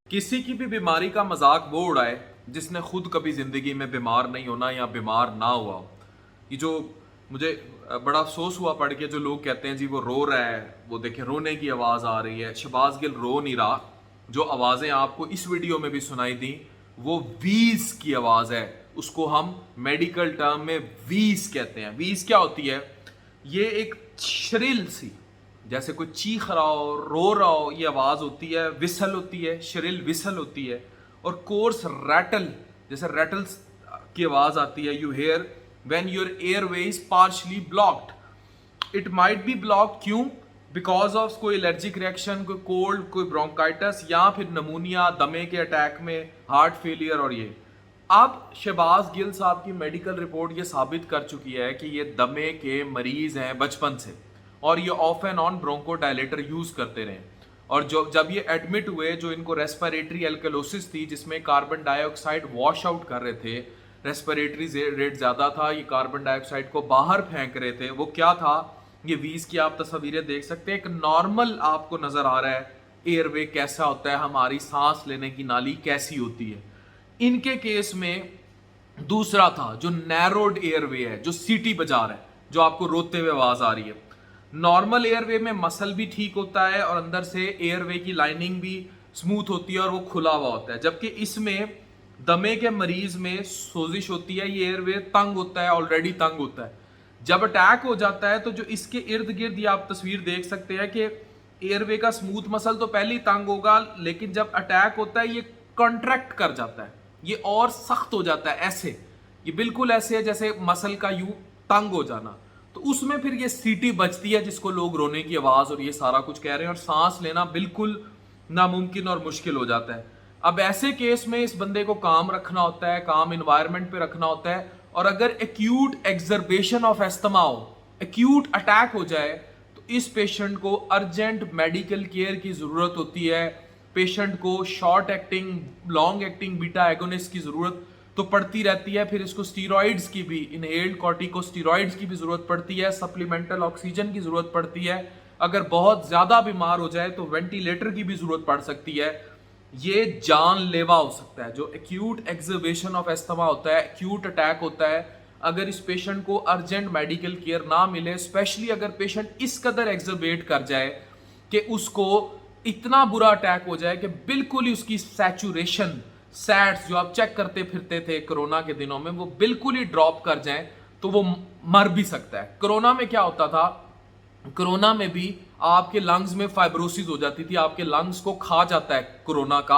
किसी की भी बीमारी का मजाक वो उड़ाए जिसने खुद कभी जिंदगी में बीमार नहीं होना या बीमार ना हुआ हो। ये जो मुझे बड़ा अफसोस हुआ पढ़ के, जो लोग कहते हैं जी वो रो रहा है, वो देखें रोने की आवाज आ रही है। शहबाज गिल रो नहीं रहा। जो आवाजें आपको इस वीडियो में भी सुनाई दी वो वीज की आवाज है। उसको हम मेडिकल टर्म में वीज कहते हैं। वीज क्या होती है? ये एक श्रिल सी, जैसे कोई चीख रहा हो, रो रहा हो, ये आवाज होती है। विसल होती है, श्रिल विसल होती है। और कोर्स रैटल, जैसे रैटल्स की आवाज आती है। You hear when your airway is partially blocked. It might be block, क्यों? बिकॉज ऑफ कोई एलर्जिक रिएक्शन, कोई कोल्ड, कोई ब्रोंकाइटिस, या फिर नमूनिया, दमे के अटैक में, हार्ट फेलियर। और ये अब शहबाज गिल साहब की मेडिकल रिपोर्ट ये साबित कर चुकी है कि ये दमे के मरीज हैं बचपन से, और ये of and on bronchodilator use करते रहे। और जब ये एडमिट हुए, जो इनको रेस्पिरेटरी एल्कलोसिस थी, जिसमें कार्बन डाइऑक्साइड वॉश आउट कर रहे थे, रेस्पिरेटरी रेट ज्यादा था, ये कार्बन डाइऑक्साइड को बाहर फेंक रहे थे। वो क्या था? ये वीज की आप तस्वीरें देख सकते हैं। एक नॉर्मल आपको नजर आ रहा है एयरवे कैसा होता है, हमारी सांस लेने की नाली कैसी होती है। इनके केस में दूसरा था जो नैरोड एयरवे है, जो सीटी बजा रहा है, जो आपको रोते हुए आवाज आ रही है। नॉर्मल एयरवे में मसल भी ठीक होता है और अंदर से एयरवे की लाइनिंग भी स्मूथ होती है और वो खुला हुआ होता है। जबकि इसमें दमे के मरीज में सोजिश होती है, ये एयरवे तंग होता है, ऑलरेडी तंग होता है। जब अटैक हो जाता है तो जो इसके इर्द गिर्द, ये आप तस्वीर देख सकते हैं कि एयरवे का स्मूथ मसल तो पहले ही तंग होगा, लेकिन जब अटैक होता है ये कॉन्ट्रैक्ट कर जाता है, ये और सख्त हो जाता है। ऐसे ये बिल्कुल ऐसे है जैसे मसल का यूं तंग हो जाना। तो उसमें फिर ये सीटी बजती है, जिसको लोग रोने की आवाज और ये सारा कुछ कह रहे हैं, और सांस लेना बिल्कुल नामुमकिन और मुश्किल हो जाता है। अब ऐसे केस में इस बंदे को काम रखना होता है, काम इन्वायरमेंट पे रखना होता है। और अगर एक्यूट एक्सर्बेशन ऑफ एस्थमा हो, एक्यूट अटैक हो जाए, तो इस पेशेंट को अर्जेंट मेडिकल केयर की जरूरत होती है। पेशेंट को short acting, long acting beta agonist की जरूरत तो पड़ती रहती है। फिर इसको स्टीरॉइड्स की भी, इनहेल्ड कॉर्टिकोस्टीरॉइड्स की भी जरूरत पड़ती है। सप्लीमेंटल ऑक्सीजन की जरूरत पड़ती है। अगर बहुत ज्यादा बीमार हो जाए तो वेंटिलेटर की भी जरूरत पड़ सकती है। ये जानलेवा हो सकता है। जो एक्यूट एक्सर्बेशन ऑफ एस्थमा होता है, एक्यूट अटैक होता है, अगर इस पेशेंट को अर्जेंट मेडिकल केयर ना मिले, स्पेशली अगर पेशेंट इस कदर एक्सर्बेट कर जाए कि उसको इतना बुरा अटैक हो जाए कि बिल्कुल ही उसकी सैचुरेशन, सैट्स जो आप चेक करते फिरते थे कोरोना के दिनों में, वो बिल्कुल ही ड्रॉप कर जाए, तो वो मर भी सकता है। कोरोना में क्या होता था? कोरोना में भी आपके लंग्स में फाइब्रोसिस हो जाती थी, आपके लंग्स को खा जाता है कोरोना का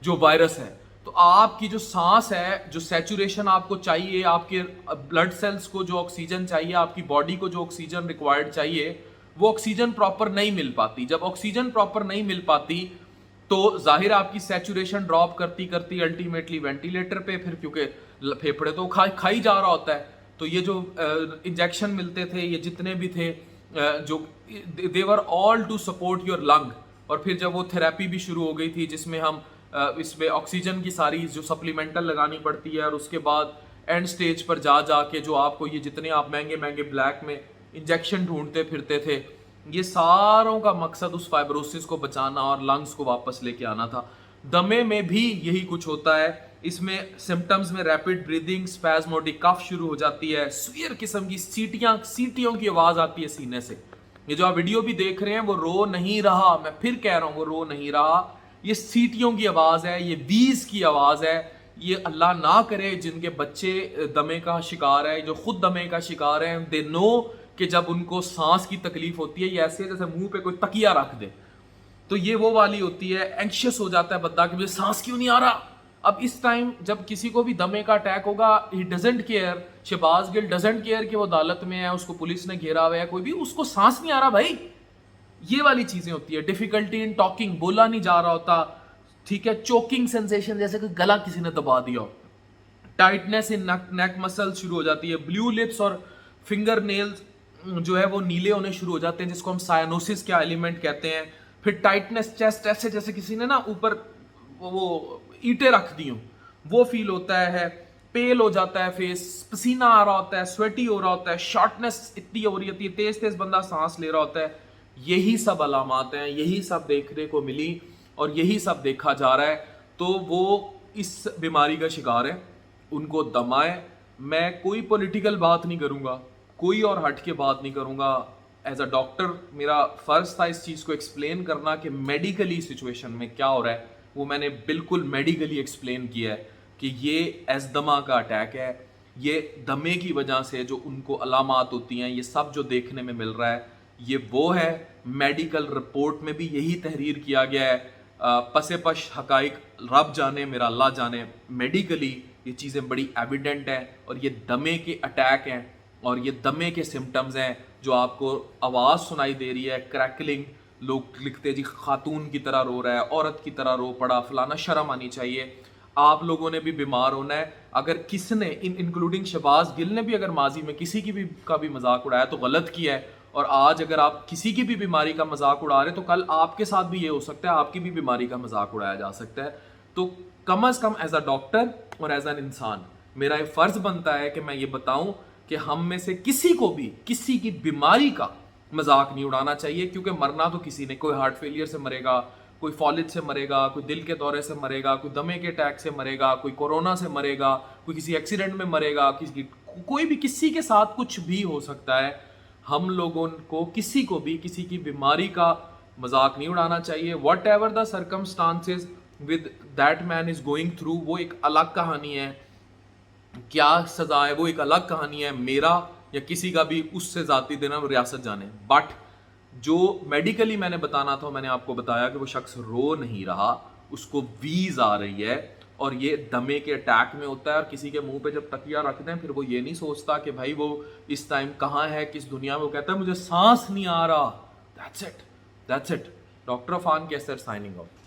जो वायरस है। तो आपकी जो सांस है, जो सैचुरेशन आपको चाहिए, आपके ब्लड सेल्स को जो ऑक्सीजन चाहिए, आपकी बॉडी को जो ऑक्सीजन रिक्वायर्ड चाहिए, वो ऑक्सीजन प्रॉपर नहीं मिल पाती। जब ऑक्सीजन प्रॉपर नहीं मिल पाती तो जाहिर आपकी सैचुरेशन ड्रॉप करती करती अल्टीमेटली वेंटिलेटर पे, फिर क्योंकि फेफड़े तो खाई जा रहा होता है। तो ये जो इंजेक्शन मिलते थे, ये जितने भी थे, जो they were all to support your lung. और फिर जब वो थेरेपी भी शुरू हो गई थी, जिसमें हम इसमें ऑक्सीजन की सारी जो सप्लीमेंटल लगानी पड़ती है, और उसके बाद एंड स्टेज पर जा के जो आपको ये जितने आप महंगे महंगे ब्लैक में इंजेक्शन ढूंढते फिरते थे, ये सारों का मकसद उस फाइब्रोसिस को बचाना और लंग्स को वापस लेके आना था। दमे में भी यही कुछ होता है। इसमें सिम्टम्स में रैपिड ब्रीदिंग, स्पैज्मोडिक कफ शुरू हो जाती है, सुयर किस्म की सीटियों की आवाज आती है सीने से। ये जो आप वीडियो भी देख रहे हैं, वो रो नहीं रहा, मैं फिर कह रहा हूं, वो रो नहीं रहा, ये सीटियों की आवाज है, ये वीज की आवाज है। ये अल्लाह ना करे जिनके बच्चे दमे का शिकार है, जो खुद दमे का शिकार है, दे नो कि जब उनको सांस की तकलीफ होती है, ये ऐसे जैसे मुंह पे कोई तकिया रख दे, तो ये वो वाली होती है। एंक्शियस हो जाता है बंदा कि मुझे सांस क्यों नहीं आ रहा। अब इस टाइम जब किसी को भी दमे का अटैक होगा, he doesn't care, Shahbaz Gill doesn't care कि वो अदालत में है, उसको पुलिस ने घेरा हुआ है, कोई भी, उसको सांस नहीं आ रहा भाई। ये वाली चीजें होती है। डिफिकल्टी इन टॉकिंग, बोला नहीं जा रहा होता, ठीक है। चोकिंग सेंसेशन, जैसे कि गला किसी ने दबा दिया हो। टाइटनेस इन नेक मसल शुरू हो जाती है। ब्लू लिप्स और फिंगर नेल्स जो है वो नीले होने शुरू हो जाते हैं, जिसको हम साइनोसिस का एलिमेंट कहते हैं। फिर टाइटनेस चेस्ट, ऐसे जैसे किसी ने ना ऊपर वो ईंटें रख दी हों, वो फील होता है, पेल हो जाता है फेस, पसीना आ रहा होता है, स्वेटी हो रहा होता है, शॉर्टनेस इतनी हो रही होती है, तेज तेज बंदा सांस ले रहा होता है। यही सब अलामात हैं, यही सब देखने को मिली और यही सब देखा जा रहा है। तो वो इस बीमारी का शिकार है, उनको दमा है। मैं कोई पॉलिटिकल बात नहीं करूंगा, कोई और हट के बात नहीं करूंगा। एज अ डॉक्टर मेरा फर्ज था इस चीज़ को एक्सप्लेन करना कि मेडिकली सिचुएशन में क्या हो रहा है, वो मैंने बिल्कुल मेडिकली एक्सप्लेन किया है कि ये एजदमा का अटैक है, ये दमे की वजह से जो उनको अलामात होती हैं, ये सब जो देखने में मिल रहा है ये वो है। मेडिकल रिपोर्ट में भी यही तहरीर किया गया है। पसे पश हकाइक रब जाने मेरा अल्लाह जाने, मेडिकली ये चीज़ें बड़ी एविडेंट हैं और ये दमे के अटैक हैं और ये दमे के सिम्टम्स हैं। जो आपको आवाज़ सुनाई दे रही है क्रैकलिंग, लोग लिखते जी खातून की तरह रो रहा है, औरत की तरह रो पड़ा फलाना, शर्म आनी चाहिए। आप लोगों ने भी बीमार होना है। अगर किसने इंक्लूडिंग शहबाज गिल ने भी अगर माजी में किसी की भी का भी मजाक उड़ाया तो गलत किया है। और आज अगर आप किसी की भी बीमारी का मजाक उड़ा रहे तो कल आपके साथ भी ये हो सकता है, आपकी भी बीमारी का मजाक उड़ाया जा सकता है। तो कम अज कम एज अ डॉक्टर और एज एन इंसान मेरा ये फर्ज बनता है कि मैं ये बताऊं कि हम में से किसी को भी किसी की बीमारी का मजाक नहीं उड़ाना चाहिए, क्योंकि मरना तो किसी ने, कोई हार्ट फेलियर से मरेगा, कोई फॉलिज से मरेगा, कोई दिल के दौरे से मरेगा, कोई दमे के अटैक से मरेगा, कोई कोरोना से मरेगा, कोई किसी एक्सीडेंट में मरेगा, कोई भी किसी के साथ कुछ भी हो सकता है। हम लोगों को किसी को भी किसी की बीमारी का मजाक नहीं उड़ाना चाहिए। What ever the circumstances with that man is going through, वो एक अलग कहानी है। क्या सजा है वो एक अलग कहानी है, मेरा या किसी का भी उससे जाती देना वो रियासत जाने। बट जो मेडिकली मैंने बताना था मैंने आपको बताया कि वो शख्स रो नहीं रहा, उसको वीज आ रही है और ये दमे के अटैक में होता है। और किसी के मुंह पे जब तकिया रखते हैं फिर वो ये नहीं सोचता कि भाई वो इस टाइम कहाँ है, किस दुनिया में, वो कहता है मुझे सांस नहीं आ रहा। That's it, that's it. Doctor Afan Qaiser signing of.